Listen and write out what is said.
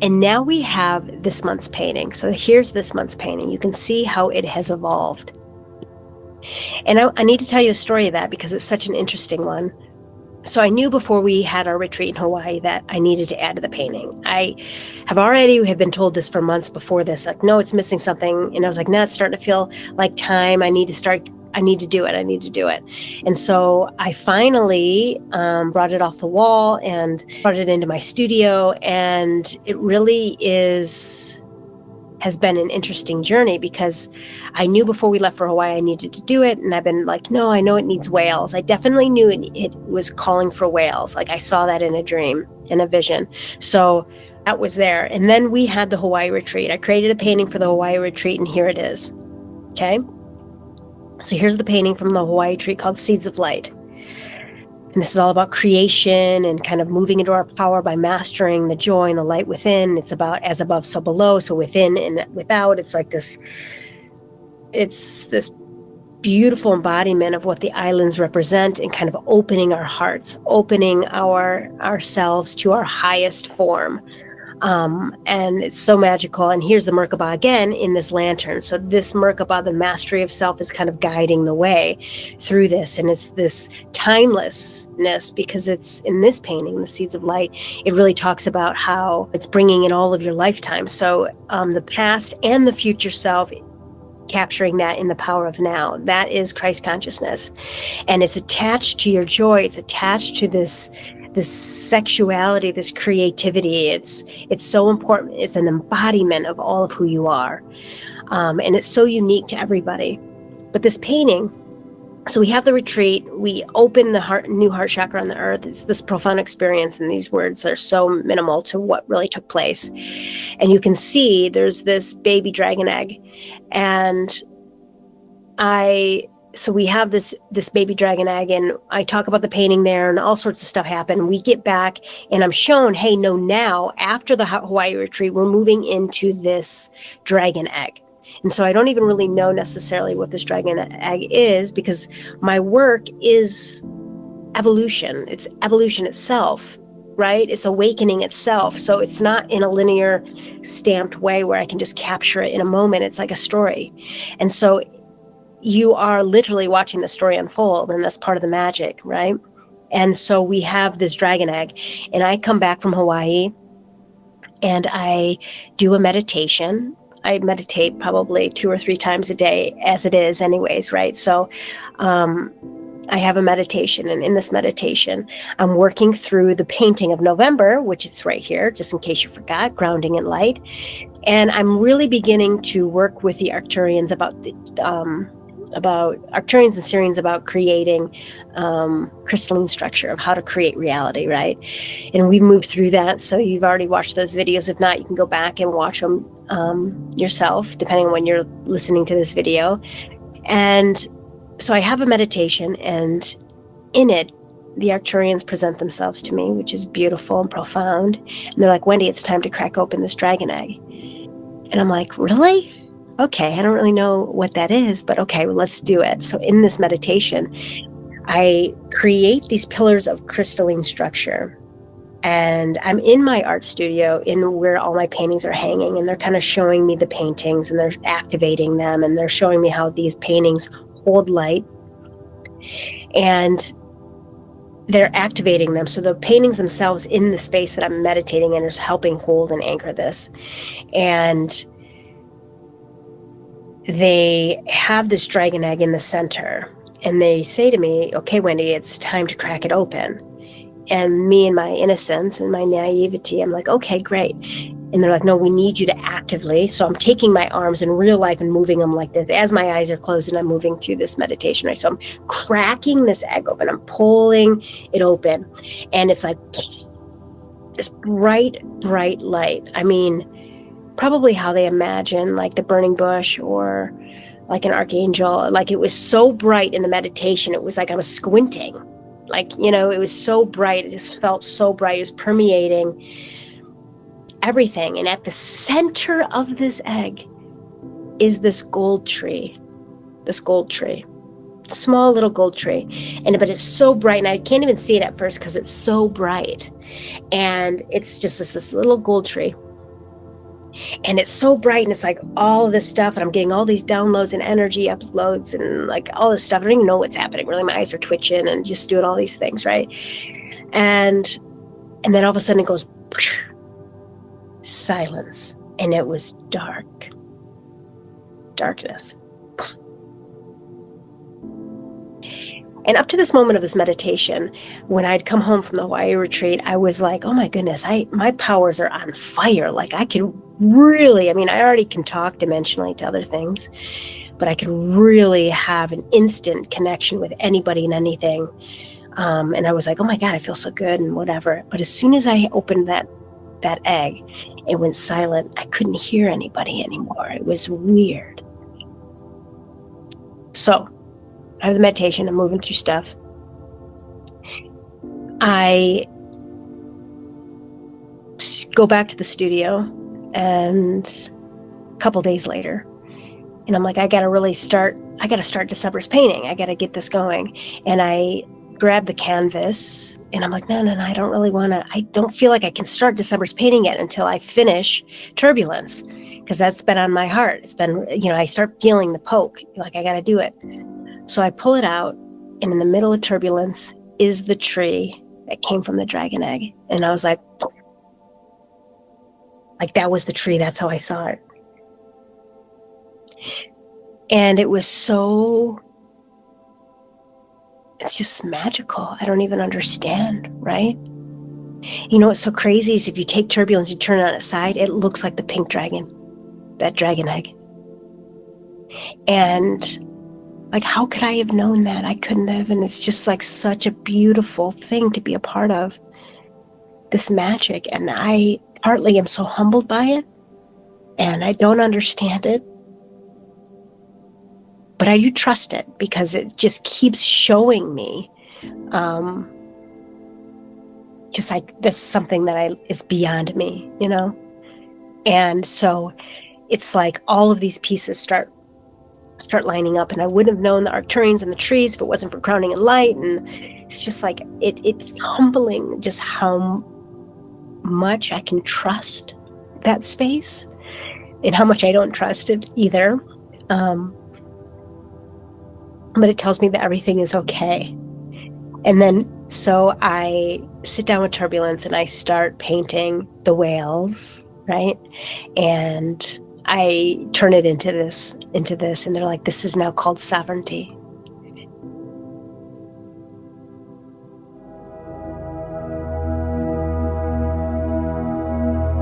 And now we have this month's painting. So here's this month's painting. You can see how it has evolved. And I need to tell you the story of that because it's such an interesting one. So I knew before we had our retreat in Hawaii that I needed to add to the painting. I have been told this for months before this, like, no, it's missing something. And I was like, no, it's starting to feel like time. I need to do it. And so I finally brought it off the wall and brought it into my studio. And it really has been an interesting journey because I knew before we left for Hawaii I needed to do it. And I've been like, no, I know it needs whales. I definitely knew it was calling for whales. Like I saw that in a dream, in a vision. So that was there. And then we had the Hawaii retreat. I created a painting for the Hawaii retreat, and here it is. Okay. So here's the painting from the Hawaii retreat called Seeds of Light. And this is all about creation and kind of moving into our power by mastering the joy and the light within. It's about as above, so below. So within and without, it's like this beautiful embodiment of what the islands represent, and kind of opening our hearts, opening ourselves to our highest form. And it's so magical. And here's the Merkaba again in this lantern. So this Merkaba, the mastery of self, is kind of guiding the way through this. And it's this timelessness because it's in this painting, the Seeds of Light, it really talks about how it's bringing in all of your lifetime. So the past and the future self, capturing that in the power of now. That is Christ consciousness. And it's attached to your joy. It's attached to this sexuality, this creativity. It's so important. It's an embodiment of all of who you are. And it's so unique to everybody. But this painting, so we have the retreat, we open the new heart chakra on the earth. It's this profound experience, and these words are so minimal to what really took place. And you can see there's this baby dragon egg. And so we have this baby dragon egg, and I talk about the painting there, and all sorts of stuff happen. We get back and I'm shown, hey, no, now after the Hawaii retreat, we're moving into this dragon egg. And so I don't even really know necessarily what this dragon egg is, because my work is evolution. It's evolution itself, right? It's awakening itself. So it's not in a linear stamped way where I can just capture it in a moment. It's like a story. And so you are literally watching the story unfold, and that's part of the magic, right? And so we have this dragon egg, and I come back from Hawaii and I do a meditation. I meditate probably 2 or 3 times a day as it is anyways, right? So I have a meditation, and in this meditation, I'm working through the painting of November, which is right here, just in case you forgot, Grounding in Light. And I'm really beginning to work with the Arcturians about Arcturians and Sirians about creating crystalline structure of how to create reality, right? And we've moved through that. So you've already watched those videos. If not, you can go back and watch them yourself, depending on when you're listening to this video. And so I have a meditation, and in it, the Arcturians present themselves to me, which is beautiful and profound. And they're like, Wendy, it's time to crack open this dragon egg. And I'm like, really? Okay, I don't really know what that is, but okay, well, let's do it. So in this meditation, I create these pillars of crystalline structure, and I'm in my art studio in where all my paintings are hanging, and they're kind of showing me the paintings, and they're activating them, and they're showing me how these paintings hold light, and they're activating them. So the paintings themselves in the space that I'm meditating in is helping hold and anchor this. And they have this dragon egg in the center, and they say to me, okay, Wendy, it's time to crack it open. And me and my innocence and my naivety, I'm like, okay, great. And they're like, no, we need you to actively. So I'm taking my arms in real life and moving them like this as my eyes are closed, and I'm moving through this meditation, right? So I'm cracking this egg open. I'm pulling it open, and it's like this bright, bright light. I mean, probably how they imagine like the burning bush or like an archangel. Like, it was so bright in the meditation. It was like I was squinting. Like, it was so bright. It just felt so bright. It was permeating everything. And at the center of this egg is this gold tree. Small little gold tree. But it's so bright, and I can't even see it at first because it's so bright. And it's just this little gold tree. And it's so bright, and it's like all of this stuff, and I'm getting all these downloads and energy uploads and like all this stuff. I don't even know what's happening really. My eyes are twitching and just doing all these things, right? And then all of a sudden it goes silence, and it was darkness. And up to this moment of this meditation, when I'd come home from the Hawaii retreat, I was like, oh my goodness, my powers are on fire. Like I can really, I mean, I already can talk dimensionally to other things, but I can really have an instant connection with anybody and anything. And I was like, oh my God, I feel so good and whatever. But as soon as I opened that egg, it went silent. I couldn't hear anybody anymore. It was weird. So I have the meditation, I'm moving through stuff. I go back to the studio, and a couple days later, and I'm like, I got to start December's painting. I got to get this going. And I grab the canvas, and I'm like, no, I don't really want to, I don't feel like I can start December's painting yet until I finish Turbulence, because that's been on my heart. It's been, I start feeling the poke, like I got to do it. So I pull it out, and in the middle of Turbulence is the tree that came from the dragon egg. And I was like that was the tree. That's how I saw it. And it was it's just magical. I don't even understand, right? What's so crazy is if you take Turbulence, you turn it on its side, it looks like the pink dragon, that dragon egg. And like, how could I have known that? I couldn't have. And it's just like such a beautiful thing to be a part of, this magic. And I partly am so humbled by it, and I don't understand it, but I do trust it, because it just keeps showing me just like this is something that is beyond me, And so it's like all of these pieces start lining up, and I wouldn't have known the Arcturians and the trees if it wasn't for Crowning and Light. And it's just like it's humbling just how much I can trust that space, and how much I don't trust it either. But it tells me that everything is okay. And then so I sit down with Turbulence, and I start painting the whales, right? And I turn it into this, and they're like, this is now called sovereignty.